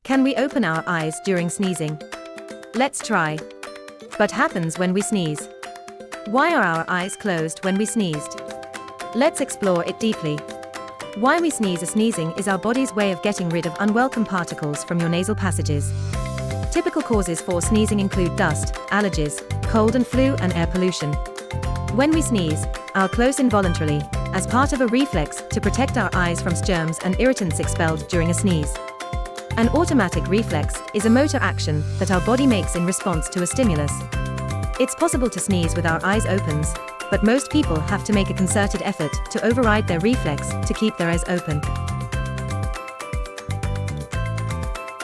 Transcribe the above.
Can we open our eyes during sneezing? Let's try. What happens when we sneeze? Why are our eyes closed when we sneezed? Let's explore it deeply. Why we sneeze. Sneezing is our body's way of getting rid of unwelcome particles from your nasal passages. Typical causes for sneezing include dust, allergies, cold and flu, and air pollution. When we sneeze, our close involuntarily, as part of a reflex to protect our eyes from germs and irritants expelled during a sneeze. An automatic reflex is a motor action that our body makes in response to a stimulus. It's possible to sneeze with our eyes open, but most people have to make a concerted effort to override their reflex to keep their eyes open.